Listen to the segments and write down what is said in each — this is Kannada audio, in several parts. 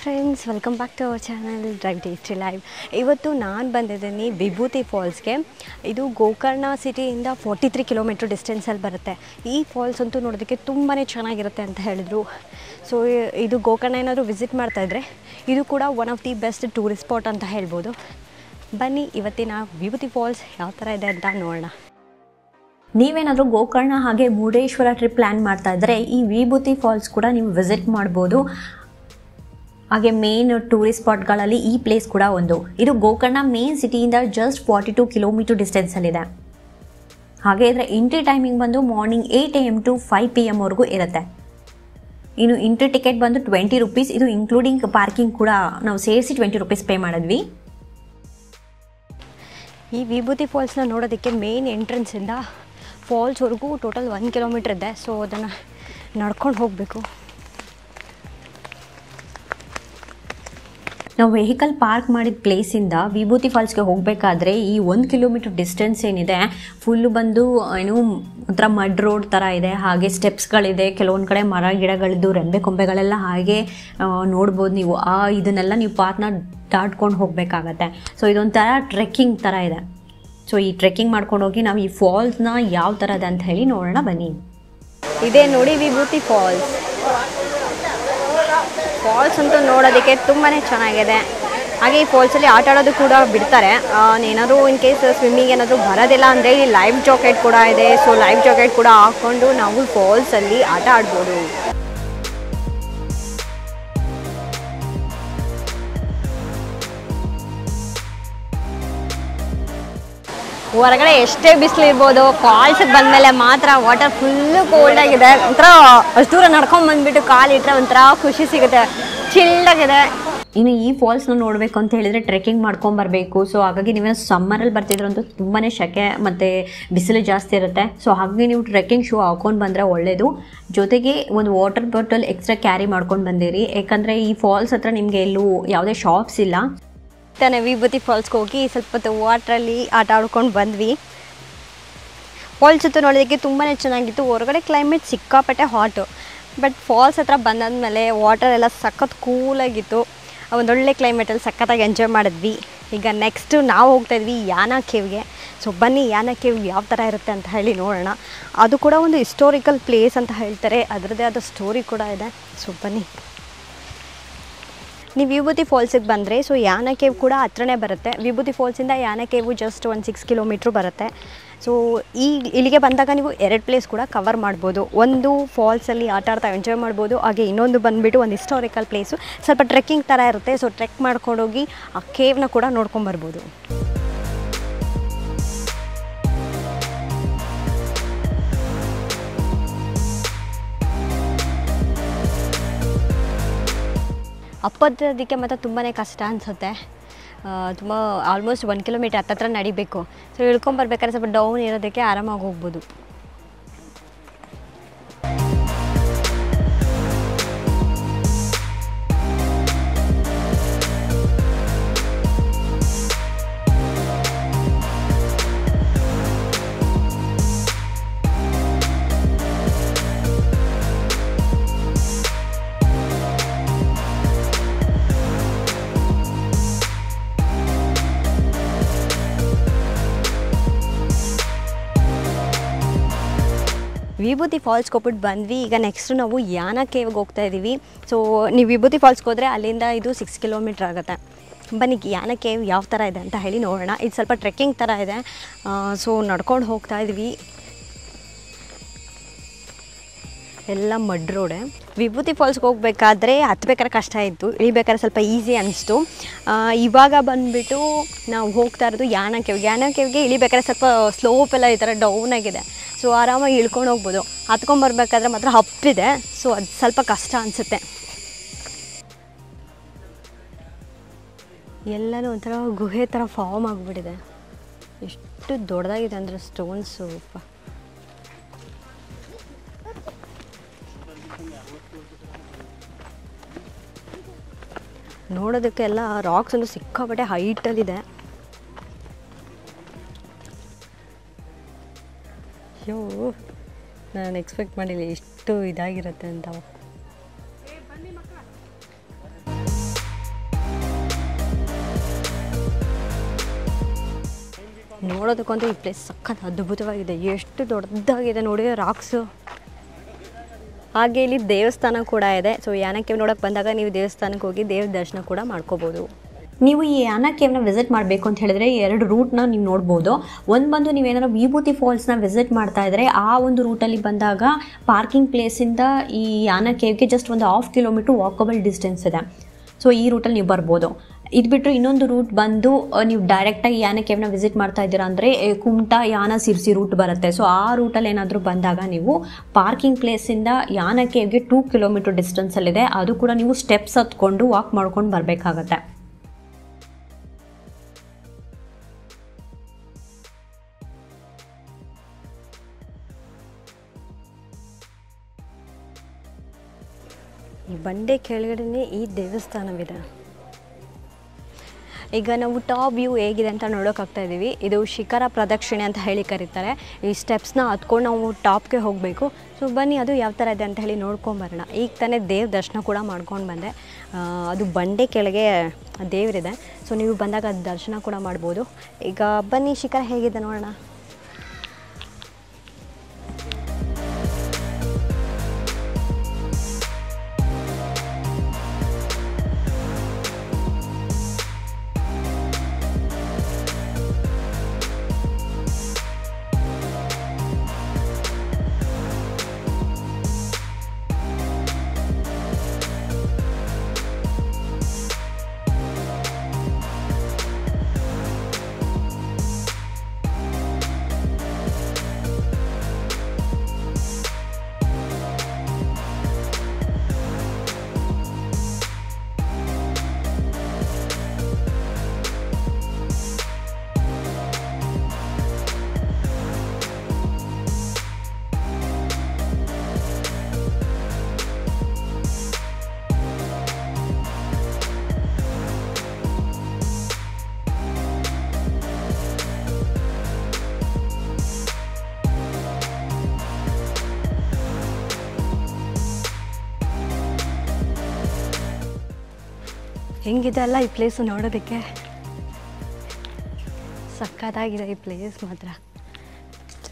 Friends, welcome back to our channel drive tasty live. ಇವತ್ತು ನಾನು ಬಂದಿದ್ದೀನಿ ವಿಭೂತಿ ಫಾಲ್ಸ್ಗೆ. ಇದು ಗೋಕರ್ಣ ಸಿಟಿಯಿಂದ 43 ಕಿಲೋಮೀಟ್ರ್ ಡಿಸ್ಟೆನ್ಸಲ್ಲಿ ಬರುತ್ತೆ. ಈ ಫಾಲ್ಸ್ ಅಂತೂ ನೋಡೋದಕ್ಕೆ ತುಂಬಾ ಚೆನ್ನಾಗಿರುತ್ತೆ ಅಂತ ಹೇಳಿದ್ರು. ಸೊ ಇದು ಗೋಕರ್ಣ ಏನಾದರೂ ವಿಸಿಟ್ ಮಾಡ್ತಾಯಿದ್ರೆ ಇದು ಕೂಡ one of the best tourist spot ಅಂತ ಹೇಳ್ಬೋದು. ಬನ್ನಿ ಇವತ್ತಿನ ವಿಭೂತಿ ಫಾಲ್ಸ್ ಯಾವ ಥರ ಇದೆ ಅಂತ ನೋಡೋಣ. ನೀವೇನಾದರೂ ಗೋಕರ್ಣ ಹಾಗೆ ಮುರುಡೇಶ್ವರ ಟ್ರಿಪ್ ಪ್ಲ್ಯಾನ್ ಮಾಡ್ತಾ ಇದ್ದರೆ ಈ ವಿಭೂತಿ ಫಾಲ್ಸ್ ಕೂಡ ನೀವು ವಿಸಿಟ್ ಮಾಡ್ಬೋದು. ಹಾಗೆ ಮೇನ್ ಟೂರಿಸ್ಟ್ ಸ್ಪಾಟ್ಗಳಲ್ಲಿ ಈ ಪ್ಲೇಸ್ ಕೂಡ ಒಂದು. ಇದು ಗೋಕರ್ಣ ಮೇನ್ ಸಿಟಿಯಿಂದ ಜಸ್ಟ್ 42 ಕಿಲೋಮೀಟರ್ ಡಿಸ್ಟೆನ್ಸಲ್ಲಿದೆ. ಹಾಗೆ ಇದರ ಎಂಟ್ರಿ ಟೈಮಿಂಗ್ ಬಂದು ಮಾರ್ನಿಂಗ್ 8 AM to 5 PM ವರೆಗೂ ಇರುತ್ತೆ. ಇನ್ನು ಎಂಟ್ರಿ ಟಿಕೆಟ್ ಬಂದು 20 ರೂಪೀಸ್. ಇದು ಇನ್ಕ್ಲೂಡಿಂಗ್ ಪಾರ್ಕಿಂಗ್ ಕೂಡ ನಾವು ಸೇರಿಸಿ 20 ರೂಪೀಸ್ ಪೇ ಮಾಡಿದ್ವಿ. ಈ ವಿಭೂತಿ ಫಾಲ್ಸ್ನ ನೋಡೋದಕ್ಕೆ ಮೇನ್ ಎಂಟ್ರೆನ್ಸಿಂದ ಫಾಲ್ಸ್ವರೆಗೂ ಟೋಟಲ್ 1 ಕಿಲೋಮೀಟ್ರ್ ಇದೆ. ಸೊ ಅದನ್ನು ನಡ್ಕೊಂಡು ಹೋಗಬೇಕು. ನಾವು ವೆಹಿಕಲ್ ಪಾರ್ಕ್ ಮಾಡಿದ ಪ್ಲೇಸಿಂದ ವಿಭೂತಿ ಫಾಲ್ಸ್ಗೆ ಹೋಗಬೇಕಾದ್ರೆ ಈ 1 ಕಿಲೋಮೀಟರ್ ಡಿಸ್ಟೆನ್ಸ್ ಏನಿದೆ ಫುಲ್ಲು ಬಂದು ಏನು ಒಂಥರ ಮಡ್ ರೋಡ್ ಥರ ಇದೆ. ಹಾಗೆ ಸ್ಟೆಪ್ಸ್ಗಳಿದೆ, ಕೆಲವೊಂದು ಕಡೆ ಮರ ಗಿಡಗಳಿದ್ದು ರೆಂಬೆ ಕೊಂಬೆಗಳೆಲ್ಲ ಹಾಗೆ ನೋಡ್ಬೋದು ನೀವು. ಇದನ್ನೆಲ್ಲ ನೀವು ಪಾರ್ಕ್ನ ದಾಟ್ಕೊಂಡು ಹೋಗಬೇಕಾಗತ್ತೆ. ಸೊ ಇದೊಂಥರ ಟ್ರೆಕ್ಕಿಂಗ್ ಥರ ಇದೆ. ಸೊ ಈ ಟ್ರೆಕ್ಕಿಂಗ್ ಮಾಡ್ಕೊಂಡು ಹೋಗಿ ನಾವು ಈ ಫಾಲ್ಸ್ನ ಯಾವ ಥರ ಇದೆ ಅಂತ ಹೇಳಿ ನೋಡೋಣ ಬನ್ನಿ. ಇದೇ ನೋಡಿ ವಿಭೂತಿ ಫಾಲ್ಸ್. ಫಾಲ್ಸ್ ಅಂತೂ ನೋಡೋದಕ್ಕೆ ತುಂಬಾ ಚೆನ್ನಾಗಿದೆ. ಹಾಗೆ ಈ ಫಾಲ್ಸಲ್ಲಿ ಆಟ ಆಡೋದು ಕೂಡ ಬಿಡ್ತಾರೆ. ಏನಾದರೂ ಇನ್ ಕೇಸ್ ಸ್ವಿಮ್ಮಿಂಗ್ ಏನಾದರೂ ಬರೋದಿಲ್ಲ ಅಂದರೆ ಇಲ್ಲಿ ಲೈಫ್ ಜಾಕೆಟ್ ಕೂಡ ಇದೆ. ಸೊ ಲೈಫ್ ಜಾಕೆಟ್ ಕೂಡ ಹಾಕ್ಕೊಂಡು ನಾವು ಫಾಲ್ಸಲ್ಲಿ ಆಟ ಆಡ್ಬೋದು. ಹೊರಗಡೆ ಎಷ್ಟೇ ಬಿಸಿಲಿರ್ಬೋದು, ಫಾಲ್ಸಿಗೆ ಬಂದಮೇಲೆ ಮಾತ್ರ ವಾಟರ್ ಫುಲ್ಲು ಕೋಲ್ಡಾಗಿದೆ. ಒಂಥರ ಅಷ್ಟು ದೂರ ನಡ್ಕೊಂಡು ಬಂದುಬಿಟ್ಟು ಕಾಲಿಟ್ಟರೆ ಒಂಥರ ಖುಷಿ ಸಿಗುತ್ತೆ, ಚಿಲ್ಲಾಗಿದೆ. ಇನ್ನು ಈ ಫಾಲ್ಸ್ನ ನೋಡಬೇಕು ಅಂತ ಹೇಳಿದರೆ ಟ್ರೆಕ್ಕಿಂಗ್ ಮಾಡ್ಕೊಂಬರ್ಬೇಕು. ಸೊ ಹಾಗಾಗಿ ನೀವೇನು ಸಮ್ಮರಲ್ಲಿ ಬರ್ತಿದ್ರಂತೂ ತುಂಬಾ ಸೆಕೆ ಮತ್ತು ಬಿಸಿಲು ಜಾಸ್ತಿ ಇರುತ್ತೆ. ಸೊ ಹಾಗಾಗಿ ನೀವು ಟ್ರೆಕ್ಕಿಂಗ್ ಶೂ ಹಾಕ್ಕೊಂಡು ಬಂದರೆ ಒಳ್ಳೆಯದು. ಜೊತೆಗೆ ಒಂದು ವಾಟರ್ ಬಾಟಲ್ ಎಕ್ಸ್ಟ್ರಾ ಕ್ಯಾರಿ ಮಾಡ್ಕೊಂಡು ಬಂದಿರಿ. ಯಾಕಂದರೆ ಈ ಫಾಲ್ಸ್ ಹತ್ರ ನಿಮಗೆ ಎಲ್ಲೂ ಯಾವುದೇ ಶಾಪ್ಸ್ ಇಲ್ಲ. ತಾನೇ ವಿಭೂತಿ ಫಾಲ್ಸ್ಗೆ ಹೋಗಿ ಸ್ವಲ್ಪ ಹೊತ್ತು ವಾಟ್ರಲ್ಲಿ ಆಟ ಆಡ್ಕೊಂಡು ಬಂದ್ವಿ. ಫಾಲ್ಸ್ ಹತ್ರ ನೋಡೋದಕ್ಕೆ ತುಂಬಾ ಚೆನ್ನಾಗಿತ್ತು. ಹೊರಗಡೆ ಕ್ಲೈಮೇಟ್ ಸಿಕ್ಕಾಪಟ್ಟೆ ಹಾಟು, ಬಟ್ ಫಾಲ್ಸ್ ಹತ್ರ ಬಂದಾದ್ಮೇಲೆ ವಾಟರ್ ಎಲ್ಲ ಸಖತ್ ಕೂಲಾಗಿತ್ತು. ಒಂದೊಳ್ಳೆ ಕ್ಲೈಮೇಟಲ್ಲಿ ಸಖತ್ತಾಗಿ ಎಂಜಾಯ್ ಮಾಡಿದ್ವಿ. ಈಗ ನೆಕ್ಸ್ಟು ನಾವು ಹೋಗ್ತಾಯಿದ್ವಿ ಯಾನ ಕೇವ್ಗೆ. ಸೊ ಬನ್ನಿ ಯಾನ ಕೇವ್ ಯಾವ ಥರ ಇರುತ್ತೆ ಅಂತ ಹೇಳಿ ನೋಡೋಣ. ಅದು ಕೂಡ ಒಂದು ಹಿಸ್ಟೋರಿಕಲ್ ಪ್ಲೇಸ್ ಅಂತ ಹೇಳ್ತಾರೆ, ಅದರದ್ದೇ ಆದ ಸ್ಟೋರಿ ಕೂಡ ಇದೆ. ಸೊ ಬನ್ನಿ. ನೀವು ವಿಭೂತಿ ಫಾಲ್ಸಿಗೆ ಬಂದರೆ ಸೊ ಯಾನ ಕೇವ್ ಕೂಡ ಹತ್ರನೇ ಬರುತ್ತೆ. ವಿಭೂತಿ ಫಾಲ್ಸಿಂದ ಯಾನ ಕೇವು ಜಸ್ಟ್ 6 ಕಿಲೋಮೀಟ್ರ್ ಬರುತ್ತೆ. ಸೊ ಇಲ್ಲಿಗೆ ಬಂದಾಗ ನೀವು 2 ಪ್ಲೇಸ್ ಕೂಡ ಕವರ್ ಮಾಡ್ಬೋದು. ಒಂದು ಫಾಲ್ಸಲ್ಲಿ ಆಟ ಆಡ್ತಾ ಎಂಜಾಯ್ ಮಾಡ್ಬೋದು. ಹಾಗೆ ಇನ್ನೊಂದು ಬಂದುಬಿಟ್ಟು ಒಂದು ಹಿಸ್ಟಾರಿಕಲ್ ಪ್ಲೇಸು, ಸ್ವಲ್ಪ ಟ್ರೆಕ್ಕಿಂಗ್ ಥರ ಇರುತ್ತೆ. ಸೊ ಟ್ರೆಕ್ ಮಾಡ್ಕೊಂಡೋಗಿ ಆ ಕೇವ್ನ ಕೂಡ ನೋಡ್ಕೊಂಬರ್ಬೋದು. ಅಪ್ಪತ್ತೋದಕ್ಕೆ ಮತ್ತು ತುಂಬಾ ಕಷ್ಟ ಅನಿಸುತ್ತೆ. ತುಂಬ ಆಲ್ಮೋಸ್ಟ್ 1 ಕಿಲೋಮೀಟ್ರ್ ಹತ್ತತ್ರ ನಡಿಬೇಕು. ಸೊ ಇಳ್ಕೊಂಬರ್ಬೇಕಾದ್ರೆ ಸ್ವಲ್ಪ ಡೌನ್ ಇರೋದಕ್ಕೆ ಆರಾಮಾಗಿ ಹೋಗ್ಬೋದು. ವಿಭೂತಿ ಫಾಲ್ಸ್ಗೆ ಹೋಗ್ಬಿಟ್ಟು ಬಂದ್ವಿ. ಈಗ ನೆಕ್ಸ್ಟು ನಾವು ಯಾನ ಕೇವ್ಗೆ ಹೋಗ್ತಾ ಇದ್ದೀವಿ. ಸೊ ನೀವು ವಿಭೂತಿ ಫಾಲ್ಸ್ಗೆ ಹೋದರೆ ಅಲ್ಲಿಂದ ಇದು 6 ಕಿಲೋಮೀಟ್ರ್ ಆಗುತ್ತೆ. ಬನ್ನಿ ಯಾನ ಕೇವ್ ಯಾವ ಥರ ಇದೆ ಅಂತ ಹೇಳಿ ನೋಡೋಣ. ಇದು ಸ್ವಲ್ಪ ಟ್ರೆಕ್ಕಿಂಗ್ ಥರ ಇದೆ. ಸೊ ನಡ್ಕೊಂಡು ಹೋಗ್ತಾ ಇದ್ವಿ. ಎಲ್ಲ ಮಡ್ ರೋಡೆ. ವಿಭೂತಿ ಫಾಲ್ಸ್ಗೆ ಹೋಗ್ಬೇಕಾದ್ರೆ ಹತ್ಬೇಕಾದ್ರೆ ಕಷ್ಟ ಇತ್ತು, ಇಳಿಬೇಕಾದ್ರೆ ಸ್ವಲ್ಪ ಈಸಿ ಅನ್ನಿಸ್ತು. ಇವಾಗ ಬಂದುಬಿಟ್ಟು ನಾವು ಹೋಗ್ತಾ ಇರೋದು ಯಾನ ಕೇವ್ಗೆ. ಯಾನ ಕೇವ್ಗೆ ಇಳಿಬೇಕಾದ್ರೆ ಸ್ವಲ್ಪ ಸ್ಲೋಪ್ ಎಲ್ಲ ಈ ಥರ ಡೌನ್ ಆಗಿದೆ. ಸೊ ಆರಾಮಾಗಿ ಇಳ್ಕೊಂಡು ಹೋಗ್ಬೋದು. ಹತ್ಕೊಂಬರ್ಬೇಕಾದ್ರೆ ಮಾತ್ರ ಹಪ್ಪಿದೆ. ಸೊ ಅದು ಸ್ವಲ್ಪ ಕಷ್ಟ ಅನಿಸುತ್ತೆ. ಎಲ್ಲನೂ ಒಂಥರ ಗುಹೆ ಥರ ಫಾರ್ಮ್ ಆಗಿಬಿಟ್ಟಿದೆ. ಎಷ್ಟು ದೊಡ್ಡದಾಗಿದೆ ಅಂದರೆ ಸ್ಟೋನ್ಸು. ನೋಡೋದಕ್ಕೆಲ್ಲ ರಾಕ್ಸ್ ಒಂದು ಸಿಕ್ಕಾಪಟ್ಟೆ ಹೈಟಲ್ಲಿದೆ. ಅಯ್ಯೋ, ನಾನು ಎಕ್ಸ್ಪೆಕ್ಟ್ ಮಾಡಿಲ್ಲ ಎಷ್ಟು ಇದಾಗಿರುತ್ತೆ ಅಂತ. ನೋಡೋದಕ್ಕಂತೂ ಈ ಪ್ಲೇಸ್ ಸಖತ್ ಅದ್ಭುತವಾಗಿದೆ. ಎಷ್ಟು ದೊಡ್ಡದಾಗಿದೆ ನೋಡಿ ರಾಕ್ಸು. ಹಾಗೆ ಇಲ್ಲಿ ದೇವಸ್ಥಾನ ಕೂಡ ಇದೆ. ಸೊ ಯಾನ ಕೇವ್ ನೋಡೋಕೆ ಬಂದಾಗ ನೀವು ದೇವಸ್ಥಾನಕ್ಕೆ ಹೋಗಿ ದೇವ್ರ ದರ್ಶನ ಕೂಡ ಮಾಡ್ಕೋಬೋದು. ನೀವು ಈ ಯಾನ ಕೇವ್ನ ವಿಸಿಟ್ ಮಾಡಬೇಕು ಅಂತ ಹೇಳಿದ್ರೆ 2 ರೂಟ್ನ ನೀವು ನೋಡ್ಬೋದು. ಒಂದು ಬಂದು ನೀವೇನಾದ್ರು ವಿಭೂತಿ ಫಾಲ್ಸ್ನ ವಿಸಿಟ್ ಮಾಡ್ತಾ ಇದ್ದರೆ ಆ ಒಂದು ರೂಟಲ್ಲಿ ಬಂದಾಗ ಪಾರ್ಕಿಂಗ್ ಪ್ಲೇಸಿಂದ ಈ ಯಾನ ಕೇವ್ಗೆ ಜಸ್ಟ್ ಒಂದು 1/2 ಕಿಲೋಮೀಟ್ರ್ ವಾಕಬಲ್ ಡಿಸ್ಟೆನ್ಸ್ ಇದೆ. ಸೊ ಈ ರೂಟಲ್ಲಿ ನೀವು ಬರ್ಬೋದು. ಇದು ಬಿಟ್ಟರೆ ಇನ್ನೊಂದು ರೂಟ್ ಬಂದು ನೀವು ಡೈರೆಕ್ಟಾಗಿ ಯಾನ ಕೇವ್ನ ವಿಸಿಟ್ ಮಾಡ್ತಾ ಇದ್ದೀರಾ ಅಂದರೆ ಕುಮಟಾ ಯಾನ ಸಿರ್ಸಿ ರೂಟ್ ಬರುತ್ತೆ. ಸೊ ಆ ರೂಟಲ್ಲಿ ಏನಾದರೂ ಬಂದಾಗ ನೀವು ಪಾರ್ಕಿಂಗ್ ಪ್ಲೇಸಿಂದ ಯಾನ ಕೇವ್ಗೆ 2 ಕಿಲೋಮೀಟ್ರ್ ಡಿಸ್ಟೆನ್ಸಲ್ಲಿದೆ. ಅದು ಕೂಡ ನೀವು ಸ್ಟೆಪ್ಸ್ ಹತ್ಕೊಂಡು ವಾಕ್ ಮಾಡ್ಕೊಂಡು ಬರಬೇಕಾಗತ್ತೆ. ಈ ಬಂಡೆ ಕೆಳಗಡೆನೇ ಈ ದೇವಸ್ಥಾನವಿದೆ. ಈಗ ನಾವು ಟಾಪ್ ವ್ಯೂ ಹೇಗಿದೆ ಅಂತ ನೋಡೋಕ್ಕಾಗ್ತಾ ಇದ್ದೀವಿ. ಇದು ಶಿಖರ ಪ್ರದಕ್ಷಿಣೆ ಅಂತ ಹೇಳಿ ಕರೀತಾರೆ. ಈ ಸ್ಟೆಪ್ಸ್ನ ಹತ್ಕೊಂಡು ನಾವು ಟಾಪ್ಗೆ ಹೋಗಬೇಕು. ಸೊ ಬನ್ನಿ ಅದು ಯಾವ ಥರ ಇದೆ ಅಂತ ಹೇಳಿ ನೋಡ್ಕೊಂಬರೋಣ. ಈಗ ತಾನೇ ದೇವ್ರ ದರ್ಶನ ಕೂಡ ಮಾಡ್ಕೊಂಡು ಬಂದೆ. ಅದು ಬಂಡೆ ಕೆಳಗೆ ದೇವರಿದೆ. ಸೊ ನೀವು ಬಂದಾಗ ಅದು ದರ್ಶನ ಕೂಡ ಮಾಡ್ಬೋದು. ಈಗ ಬನ್ನಿ ಶಿಖರ ಹೇಗಿದೆ ನೋಡೋಣ. ಹೆಂಗಿದೆ ಅಲ್ಲ ಈ ಪ್ಲೇಸು ನೋಡೋದಕ್ಕೆ. ಸಕ್ಕತ್ತಾಗಿದೆ ಈ ಪ್ಲೇಸ್ ಮಾತ್ರ.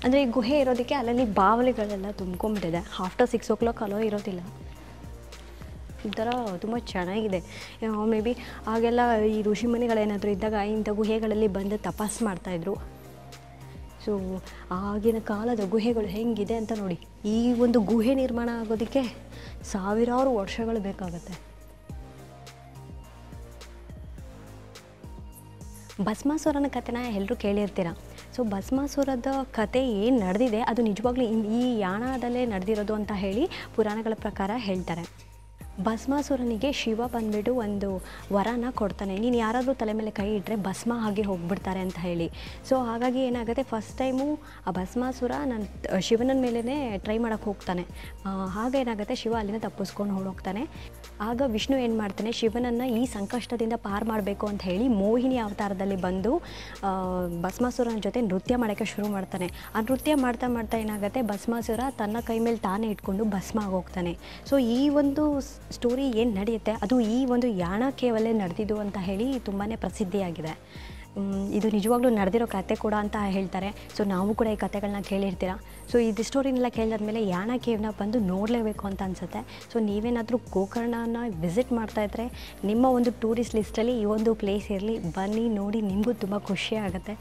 ಅಂದರೆ ಈ ಗುಹೆ ಇರೋದಕ್ಕೆ ಅಲ್ಲಲ್ಲಿ ಬಾವಲಿಗಳೆಲ್ಲ ತುಂಬ್ಕೊಂಬಿಟ್ಟಿದೆ. ಆಫ್ಟರ್ 6 o'clock ಅಲೋ ಇರೋದಿಲ್ಲ. ಈ ಥರ ತುಂಬ ಚೆನ್ನಾಗಿದೆ. ಮೇ ಬಿ ಆಗೆಲ್ಲ ಈ ಋಷಿಮುನಿಗಳೇನಾದರೂ ಇದ್ದಾಗ ಇಂಥ ಗುಹೆಗಳಲ್ಲಿ ಬಂದು ತಪಸ್ಸು ಮಾಡ್ತಾಯಿದ್ರು. ಸೊ ಆಗಿನ ಕಾಲದ ಗುಹೆಗಳು ಹೆಂಗಿದೆ ಅಂತ ನೋಡಿ. ಈ ಒಂದು ಗುಹೆ ನಿರ್ಮಾಣ ಆಗೋದಕ್ಕೆ ಸಾವಿರಾರು ವರ್ಷಗಳು ಬೇಕಾಗುತ್ತೆ. ಭಸ್ಮಾಸುರನ ಕಥೆನ ಎಲ್ಲರೂ ಕೇಳಿರ್ತೀರ. ಸೊ ಭಸ್ಮಾಸುರದ ಕತೆ ಏನು ನಡೆದಿದೆ ಅದು ನಿಜವಾಗ್ಲೂ ಈ ಯಾಣದಲ್ಲೇ ನಡೆದಿರೋದು ಅಂತ ಹೇಳಿ ಪುರಾಣಗಳ ಪ್ರಕಾರ ಹೇಳ್ತಾರೆ. ಭಸ್ಮಾಸುರನಿಗೆ ಶಿವ ಬಂದುಬಿಟ್ಟು ಒಂದು ವರನ ಕೊಡ್ತಾನೆ. ನೀನು ಯಾರಾದರೂ ತಲೆ ಮೇಲೆ ಕೈ ಇಟ್ಟರೆ ಭಸ್ಮ ಹಾಗೆ ಹೋಗ್ಬಿಡ್ತಾರೆ ಅಂತ ಹೇಳಿ. ಸೊ ಹಾಗಾಗಿ ಏನಾಗುತ್ತೆ, ಫಸ್ಟ್ ಟೈಮು ಆ ಭಸ್ಮಾಸುರ ಶಿವನ ಮೇಲೇ ಟ್ರೈ ಮಾಡೋಕ್ಕೆ ಹೋಗ್ತಾನೆ. ಆಗ ಏನಾಗುತ್ತೆ, ಶಿವ ಅಲ್ಲಿಂದ ತಪ್ಪಿಸ್ಕೊಂಡು ಹೊರಡೋಗ್ತಾನೆ. ಆಗ ವಿಷ್ಣು ಏನು ಮಾಡ್ತಾನೆ, ಶಿವನನ್ನು ಈ ಸಂಕಷ್ಟದಿಂದ ಪಾರು ಮಾಡಬೇಕು ಅಂತ ಹೇಳಿ ಮೋಹಿನಿ ಅವತಾರದಲ್ಲಿ ಬಂದು ಭಸ್ಮಾಸುರನ ಜೊತೆ ನೃತ್ಯ ಮಾಡೋಕ್ಕೆ ಶುರು ಮಾಡ್ತಾನೆ. ಆ ನೃತ್ಯ ಮಾಡ್ತಾ ಮಾಡ್ತಾ ಏನಾಗುತ್ತೆ, ಭಸ್ಮಾಸುರ ತನ್ನ ಕೈ ಮೇಲೆ ತಾನೇ ಇಟ್ಕೊಂಡು ಭಸ್ಮ ಆಗೋಗ್ತಾನೆ. ಸೊ ಈ ಒಂದು ಸ್ಟೋರಿ ಏನು ನಡೆಯುತ್ತೆ ಅದು ಈ ಒಂದು ಯಾಣ ಕೇವಲೇ ನಡೆದಿದ್ದು ಅಂತ ಹೇಳಿ ತುಂಬಾ ಪ್ರಸಿದ್ಧಿಯಾಗಿದೆ. ಇದು ನಿಜವಾಗ್ಲೂ ನಡೆದಿರೋ ಕತೆ ಕೂಡ ಅಂತ ಹೇಳ್ತಾರೆ. ಸೊ ನಾವು ಕೂಡ ಈ ಕತೆಗಳನ್ನ ಕೇಳಿರ್ತೀರ. ಸೊ ಇದು ಸ್ಟೋರಿನೆಲ್ಲ ಕೇಳಿದ್ಮೇಲೆ ಯಾಣ ಕೇವ್ನ ಬಂದು ನೋಡಲೇಬೇಕು ಅಂತ ಅನಿಸುತ್ತೆ. ಸೊ ನೀವೇನಾದರೂ ಗೋಕರ್ಣನ ವಿಸಿಟ್ ಮಾಡ್ತಾಯಿದ್ರೆ ನಿಮ್ಮ ಒಂದು ಟೂರಿಸ್ಟ್ ಲಿಸ್ಟಲ್ಲಿ ಈ ಒಂದು ಪ್ಲೇಸ್ ಇರಲಿ, ಬನ್ನಿ ನೋಡಿ, ನಿಮಗೂ ತುಂಬ ಖುಷಿ ಆಗುತ್ತೆ.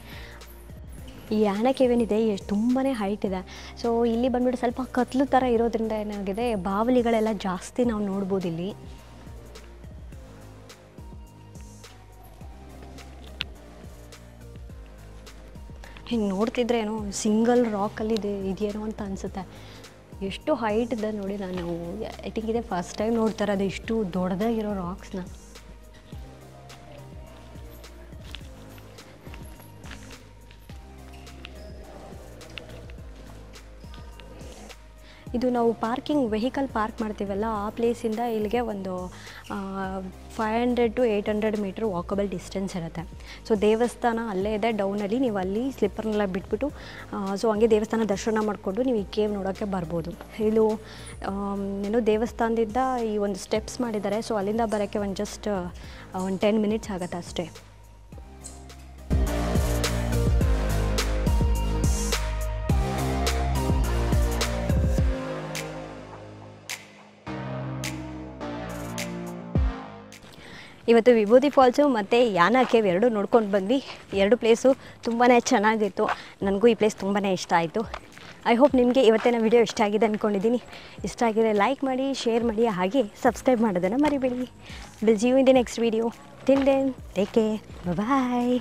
ಈ ಯಾಣ ಕೇವ್ ಏನಿದೆ ತುಂಬಾ ಹೈಟ್ ಇದೆ. ಸೊ ಇಲ್ಲಿ ಬಂದ್ಬಿಟ್ಟು ಸ್ವಲ್ಪ ಕತ್ಲು ಥರ ಇರೋದ್ರಿಂದ ಏನಾಗಿದೆ, ಬಾವಲಿಗಳೆಲ್ಲ ಜಾಸ್ತಿ ನಾವು ನೋಡ್ಬೋದು ಇಲ್ಲಿ. ಹಿಂಗೆ ನೋಡ್ತಿದ್ರೆ ಏನೋ ಸಿಂಗಲ್ ರಾಕಲ್ಲಿ ಇದೆಯೇನೋ ಅಂತ ಅನಿಸುತ್ತೆ. ಎಷ್ಟು ಹೈಟ್ ಇದೆ ನೋಡಿ. ನಾನು ಐ ಥಿಂಕ್ ಇದೆ ಫಸ್ಟ್ ಟೈಮ್ ನೋಡ್ತಾ ಇರೋದು ಇಷ್ಟು ದೊಡ್ಡದಾಗಿರೋ ರಾಕ್ಸ್ನ. ಇದು ನಾವು ವೆಹಿಕಲ್ ಪಾರ್ಕ್ ಮಾಡ್ತೀವಲ್ಲ ಆ ಪ್ಲೇಸಿಂದ ಇಲ್ಲಿಗೆ ಒಂದು 500 to 800 ಮೀಟ್ರ್ ವಾಕಬಲ್ ಡಿಸ್ಟೆನ್ಸ್ ಇರುತ್ತೆ. ಸೊ ದೇವಸ್ಥಾನ ಅಲ್ಲೇ ಇದೆ ಡೌನಲ್ಲಿ. ನೀವು ಅಲ್ಲಿ ಸ್ಲಿಪ್ಪರ್ನೆಲ್ಲ ಬಿಟ್ಬಿಟ್ಟು ಸೊ ಹಂಗೆ ದೇವಸ್ಥಾನ ದರ್ಶನ ಮಾಡಿಕೊಂಡು ನೀವು ಈ ಕೇವ್ ನೋಡೋಕ್ಕೆ ಬರ್ಬೋದು. ಇದು ಏನು ದೇವಸ್ಥಾನದಿಂದ ಈ ಒಂದು ಸ್ಟೆಪ್ಸ್ ಮಾಡಿದ್ದಾರೆ. ಸೊ ಅಲ್ಲಿಂದ ಬರೋಕ್ಕೆ ಜಸ್ಟ್ 10 minutes ಆಗುತ್ತೆ ಅಷ್ಟೇ. ಇವತ್ತು ವಿಭೂತಿ ಫಾಲ್ಸು ಮತ್ತು ಯಾನ ಕೇವ್ ಎರಡೂ ನೋಡ್ಕೊಂಡು ಬಂದ್ವಿ. ಎರಡು ಪ್ಲೇಸು ತುಂಬಾ ಚೆನ್ನಾಗಿತ್ತು. ನನಗೂ ಈ ಪ್ಲೇಸ್ ತುಂಬಾ ಇಷ್ಟ ಆಯಿತು. ಐ ಹೋಪ್ ನಿಮಗೆ ಇವತ್ತಿನ ವಿಡಿಯೋ ಇಷ್ಟ ಆಗಿದೆ ಅಂದ್ಕೊಂಡಿದ್ದೀನಿ. ಇಷ್ಟ ಆಗಿದ್ರೆ ಲೈಕ್ ಮಾಡಿ, ಶೇರ್ ಮಾಡಿ, ಹಾಗೆ ಸಬ್ಸ್ಕ್ರೈಬ್ ಮಾಡೋದನ್ನು ಮರಿಬೇಡಿ. Will see you in the next video. Till then take care, bye.